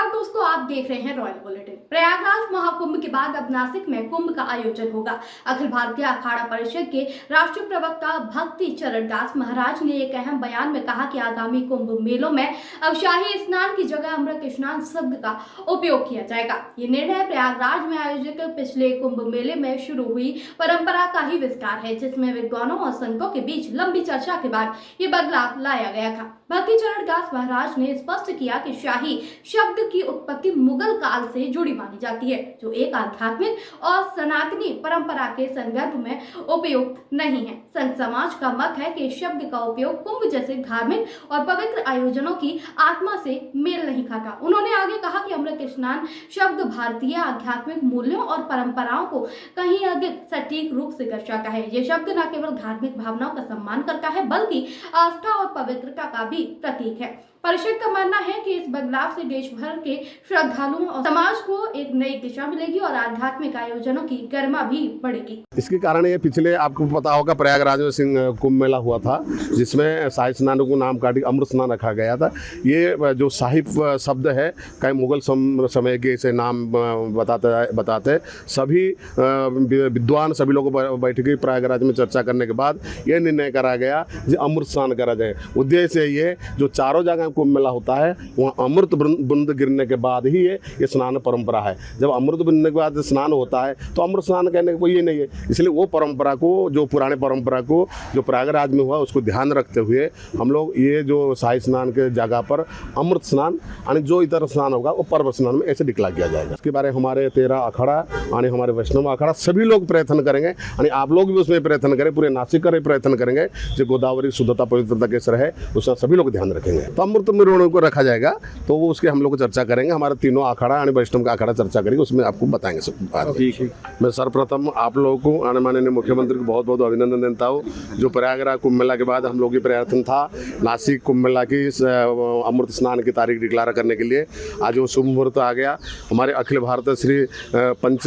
नमस्कार दोस्तों, आप देख रहे हैं रॉयल बुलेटिन। प्रयागराज महाकुंभ के बाद अब नासिक में कुंभ का आयोजन होगा। अखिल भारतीय अखाड़ा परिषद के राष्ट्रीय प्रवक्ता भक्ति चरण दास महाराज ने एक अहम बयान में कहा कि आगामी कुंभ मेलों में अब शाही स्नान की जगह अमृत स्नान शब्द का उपयोग किया जाएगा। ये निर्णय प्रयागराज में आयोजित पिछले कुंभ मेले में शुरू हुई परंपरा का ही विस्तार है, जिसमें विद्वानों और संतों के बीच लंबी चर्चा के बाद ये बदलाव लाया गया था। भक्ति चरण दास महाराज ने स्पष्ट किया कि शाही शब्द की उत्पत्ति मुगल काल से जुड़ी मानी जाती है, जो एक आध्यात्मिक और सनातनी परंपरा के संदर्भ में उपयुक्त नहीं है। संत समाज का मत है कि शब्द का उपयोग कुंभ जैसे धार्मिक और पवित्र आयोजनों की आत्मा से मेल नहीं खाता। उन्होंने आगे कहा कि अमृत स्नान शब्द भारतीय आध्यात्मिक मूल्यों और परंपराओं को कहीं अधिक सटीक रूप से दर्शाता है। ये शब्द न केवल धार्मिक भावनाओं का सम्मान करता है, बल्कि आस्था और पवित्रता का भी प्रतीक है। परिषद का मानना है कि इस बदलाव से देश भर के श्रद्धालुओं और समाज को एक नई दिशा मिलेगी और आध्यात्मिक आयोजनों की गरिमा भी बढ़ेगी। इसके कारण ये पिछले आपको पता होगा प्रयागराज में सिंह कुंभ मेला हुआ था, जिसमें शाही स्नान को नाम काट अमृत स्नान रखा गया था। ये जो शाही शब्द है कई मुगल समय के इसे नाम बताते सभी विद्वान सभी लोग बैठ के प्रयागराज में चर्चा करने के बाद ये निर्णय करा गया कि अमृत स्नान करा जाए। उद्देश्य ये जो चारों जगह कुंभ मेला होता है वहाँ अमृत बूंद गिरने के बाद ही ये स्नान परंपरा है। जब अमृत गिरने के बाद स्नान होता है तो अमृत स्नान कहने का कोई ये नहीं है। इसलिए वो परंपरा को, जो पुराने परंपरा को जो प्रयागराज में हुआ, उसको ध्यान रखते हुए हम लोग ये जो शाही स्नान के जगह पर अमृत स्नान यानी जो इतर स्नान होगा वो पर्व स्नान में ऐसे डिक्लेयर किया जाएगा। इसके बारे में हमारे 13 अखाड़ा यानी हमारे वैष्णव अखाड़ा सभी लोग प्रयत्न करेंगे, यानी आप लोग भी उसमें प्रयत्न करें, पूरे नासिक का प्रयत्न करेंगे जो गोदावरी शुद्धता पवित्रता के सर है, उसमें सभी लोग ध्यान रखेंगे। तो अमृत मिरोणों को रखा जाएगा, तो वो उसके हम लोग चर्चा करेंगे। हमारे तीनों अखाड़ा यानी वैष्णव का अखाड़ा चर्चा करेंगे, उसमें आपको बताएंगे सब बात। मैं सर्वप्रथम आप लोगों को माननीय मुख्यमंत्री को बहुत बहुत अभिनंदन देता हूँ। जो प्रयागराज कुंभ मेला के बाद हम लोग की प्रयत्न था नासिक कुंभ मेला की अमृत स्नान की तारीख डिक्लेयर करने के लिए, आज वो शुभ मुहूर्त आ गया। हमारे अखिल भारत श्री पंच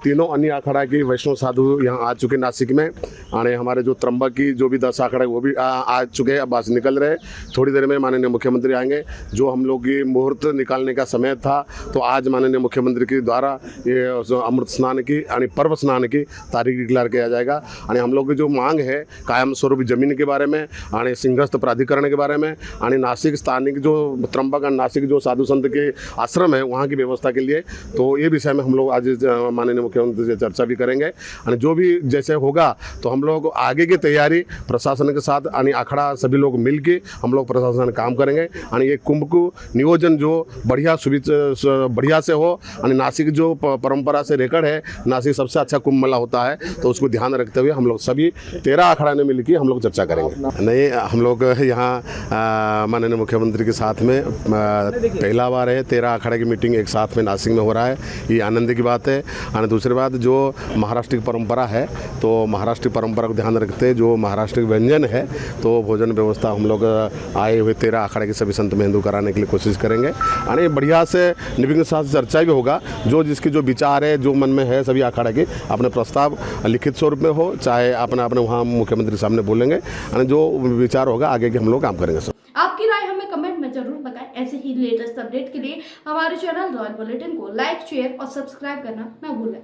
तीनों अन्य अखाड़ा की वैष्णव साधु यहाँ आ चुके नासिक में। आने हमारे जो त्र्यंबक की जो भी 10 अखाड़ा वो भी आ चुके हैं, अब बस निकल रहे। थोड़ी देर में माननीय मुख्यमंत्री आएंगे। जो हम लोग की मुहूर्त निकालने का समय था, तो आज माननीय मुख्यमंत्री के द्वारा ये अमृत स्नान की यानी पर्व स्नान की तारीख डिक्लेयर किया जाएगा। यानी हम लोग की जो मांग है कायम स्वरूप जमीन के बारे में, यानी सिंहस्थ प्राधिकरण के बारे में, यानी नासिक स्थानिक जो त्र्यंबक और नासिक जो साधु संत के आश्रम है वहाँ की व्यवस्था के लिए, तो ये विषय में हम लोग आज माननीय मुख्यमंत्री से चर्चा भी करेंगे। यानी जो भी जैसे होगा तो हम लोग आगे की तैयारी प्रशासन के साथ यानी अखाड़ा सभी लोग मिल के हम लोग प्रशासन काम करेंगे। यानी ये कुंभ को नियोजन जो बढ़िया बढ़िया से हो, यानी नासिक जो परंपरा से रेकर्ड है, नासिक सबसे अच्छा कुंभ मेला होता है, तो उसको ध्यान रखते हुए हम लोग सभी 13 अखाड़ा ने मिलकर हम लोग चर्चा करेंगे। नहीं, हम लोग यहाँ माननीय मुख्यमंत्री के साथ में पहला बार है 13 अखाड़ा की मीटिंग एक साथ में नासिक में हो रहा है, ये आनंद की बात है। और दूसरी बात, जो महाराष्ट्र की परंपरा है, तो महाराष्ट्र की परंपरा को ध्यान रखते जो महाराष्ट्र के व्यंजन है, तो भोजन व्यवस्था हम लोग आए हुए 13 अखाड़े के सभी संत में हिंदू कराने के लिए कोशिश करेंगे। यानी बढ़िया से निर्विघ्न साथ चर्चा भी होगा। जो जिसकी जो विचार है, जो मन में है, सभी अखाड़े के अपने प्रस्ताव लिखित स्वरूप में हो, चाहे अपने वहाँ मुख्यमंत्री सामने बोलेंगे। यानी जो विचार होगा आगे के हम लोग काम करेंगे। सब आपकी राय हमें कमेंट में जरूर बताएं। ऐसे ही लेटेस्ट अपडेट के लिए हमारे चैनल रॉयल बुलेटिन को लाइक, शेयर और सब्सक्राइब करना न भूलें।